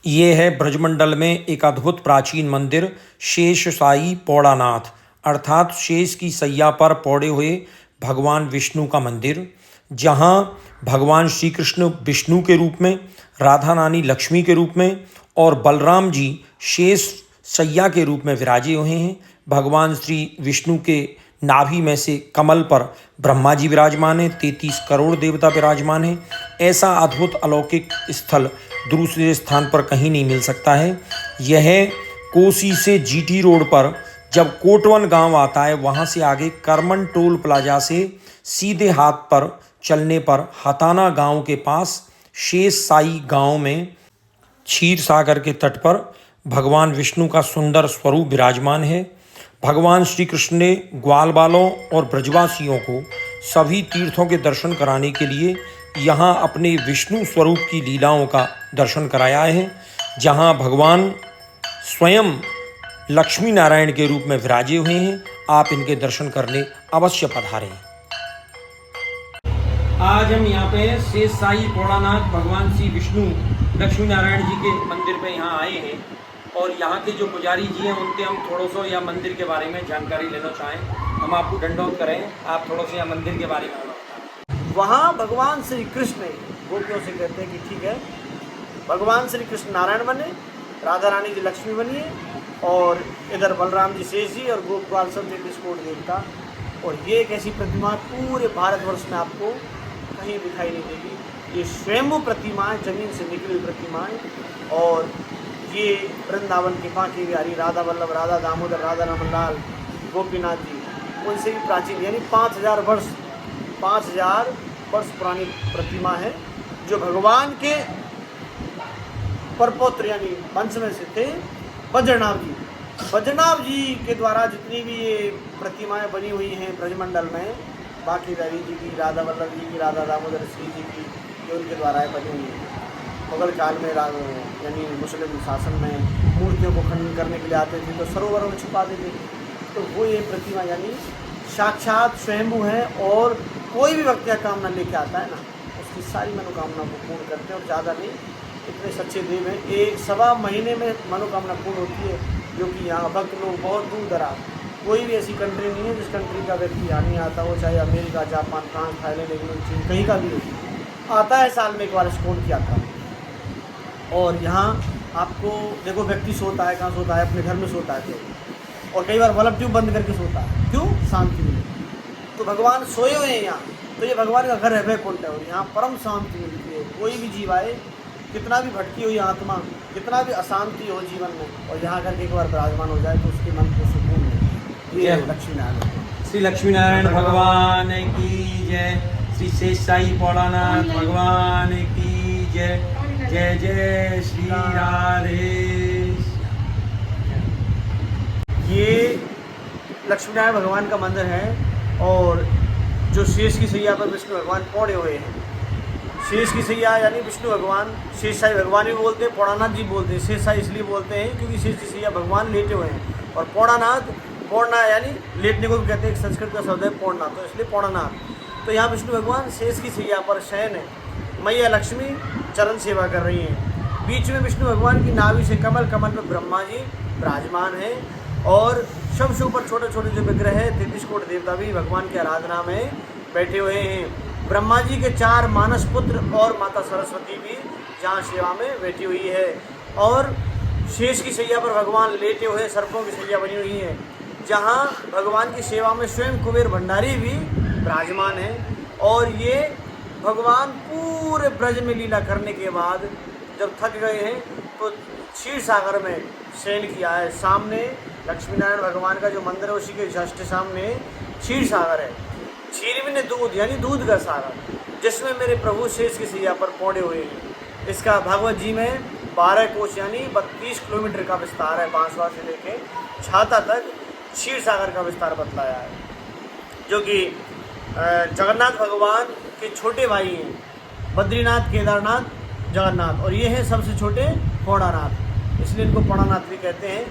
ये है ब्रजमंडल में एक अद्भुत प्राचीन मंदिर शेष साई पौड़ानाथ अर्थात शेष की सैया पर पौड़े हुए भगवान विष्णु का मंदिर, जहाँ भगवान श्री कृष्ण विष्णु के रूप में, राधा रानी लक्ष्मी के रूप में और बलराम जी शेष सैया के रूप में विराजे हुए हैं। भगवान श्री विष्णु के नाभि में से कमल पर ब्रह्मा जी विराजमान हैं, 33 करोड़ देवता विराजमान हैं। ऐसा अद्भुत अलौकिक स्थल दूसरे स्थान पर कहीं नहीं मिल सकता है। यह कोसी से जीटी रोड पर जब कोटवन गांव आता है, वहां से आगे करमन टोल प्लाजा से सीधे हाथ पर चलने पर हताना गांव के पास शेष साई गांव में क्षीर सागर के तट पर भगवान विष्णु का सुंदर स्वरूप विराजमान है। भगवान श्री कृष्ण ने ग्वाल बालों और ब्रजवासियों को सभी तीर्थों के दर्शन कराने के लिए यहाँ अपने विष्णु स्वरूप की लीलाओं का दर्शन कराया है, जहाँ भगवान स्वयं लक्ष्मी नारायण के रूप में विराजे हुए हैं। आप इनके दर्शन करने अवश्य पधारें। आज हम यहाँ पे शेष साई पौड़ानाथ भगवान श्री विष्णु लक्ष्मी नारायण जी के मंदिर पे यहाँ आए हैं और यहाँ के जो पुजारी जी हैं उनसे हम थोड़ा सा या मंदिर के बारे में जानकारी लेना चाहें। हम आपको दंडवत करें, आप थोड़ा सा या मंदिर के बारे में बताएं। वहाँ भगवान श्री कृष्ण गोपियों से कहते हैं कि ठीक है, भगवान श्री कृष्ण नारायण बने, राधा रानी जी लक्ष्मी बनिए और इधर बलराम जी शेष जी और गोपाल सब 33 करोड़ देवता। और ये एक ऐसी प्रतिमा पूरे भारतवर्ष में आपको कहीं दिखाई नहीं देगी। ये स्वयंभू प्रतिमाएँ, जमीन से निकली हुई प्रतिमाएँ। और ये वृंदावन के बांके बिहारी राधा वल्लभ, राधा दामोदर, राधा रमनलाल, गोपीनाथ जी उनसे भी प्राचीन, यानी 5000 वर्ष पुरानी प्रतिमा है, जो भगवान के परपौत्र यानी वंश में से थे बद्रीनाथ जी के द्वारा जितनी भी ये प्रतिमाएं बनी हुई हैं ब्रजमंडल में, बांके बिहारी जी की, राधा वल्लभ जी की, राधा दामोदर श्री जी की, ये उनके द्वारा बनी हुई है। मुगल काल में यानी मुस्लिम शासन में मूर्तियों को खनन करने के लिए आते थे तो सरोवरों में छुपा देते थे। तो वो ये प्रतिमा यानी साक्षात स्वयंभू है और कोई भी व्यक्ति कामना लेके आता है ना, उसकी सारी मनोकामना को पूर्ण करते हैं। और ज़्यादा नहीं, इतने सच्चे देव हैं, 1.25 महीने में मनोकामना पूर्ण होती है। जो कि यहाँ भक्त लोग बहुत दूर दराज, कोई भी ऐसी कंट्री नहीं है जिस कंट्री का व्यक्ति यहाँ नहीं आता हो, चाहे America, Japan, France, Thailand, England, चीन, कहीं का भी हो, आता है साल में एक बार स्कूल की यात्रा। और यहाँ आपको देखो, व्यक्ति सोता है, कहाँ सोता है? अपने घर में सोता है। और कई बार बल्ब ट्यूब बंद करके सोता है, क्यों? शांति मिले। तो भगवान सोए हुए हैं यहाँ, तो ये भगवान का घर है, वैकुंठ है, और यहाँ परम शांति मिलती है। कोई भी जीव आए, कितना भी भटकी हुई आत्मा, कितना भी अशांति हो जीवन में, और यहाँ करके एक बार विराजमान हो जाए तो उसके मन को सुकून मिले। ये लक्ष्मी नारायण, श्री लक्ष्मी नारायण भगवान की जय। श्री शेष साई पौड़ानाथ भगवान की जय। जय जय श्री राधे। ये लक्ष्मी नारायण भगवान का मंदिर है और जो शेष की सैया पर विष्णु भगवान पौड़े हुए हैं। शेष की सैया यानी विष्णु भगवान, शेष साई भगवान भी बोलते हैं, पौड़ानाथ जी बोलते हैं। शेष साई इसलिए बोलते हैं क्योंकि शेष की सैया भगवान लेटे हुए हैं, और पौड़ना यानी लेटने को भी कहते हैं। संस्कृत का शब्द है पौड़ना, तो इसलिए पौड़ानाथ। तो यहाँ विष्णु भगवान शेष की सैया पर शयन है, मैया लक्ष्मी चरण सेवा कर रही हैं। बीच में विष्णु भगवान की नाभि से कमल पर ब्रह्मा जी विराजमान हैं, और सबसे ऊपर छोटे छोटे जो विग्रह है 33 करोड़ देवता भी भगवान की आराधना में बैठे हुए हैं। ब्रह्मा जी के 4 मानस पुत्र और माता सरस्वती भी जहाँ सेवा में बैठी हुई है। और शेष की सैया पर भगवान लेटे हुए सर्पों की सैया बनी हुई है, जहाँ भगवान की सेवा में स्वयं कुबेर भंडारी भी विराजमान है। और ये भगवान पूरे ब्रज में लीला करने के बाद जब थक गए हैं तो क्षीर सागर में शयन किया है। सामने लक्ष्मी नारायण भगवान का जो मंदिर है उसी के जस्ट सामने क्षीर सागर है। क्षीर में दूध यानी दूध का सागर, जिसमें मेरे प्रभु शेष की सैया पर पौड़े हुए हैं। इसका भागवत जी में 12 कोश यानी 32 किलोमीटर का विस्तार है। बांसवाड़ा से लेके छाता तक क्षीर सागर का विस्तार बतलाया है, जो कि जगन्नाथ भगवान के छोटे भाई हैं, बद्रीनाथ, केदारनाथ, जगन्नाथ, और ये हैं सबसे छोटे पौड़ानाथ, इसलिए इनको पौड़ानाथ भी कहते हैं।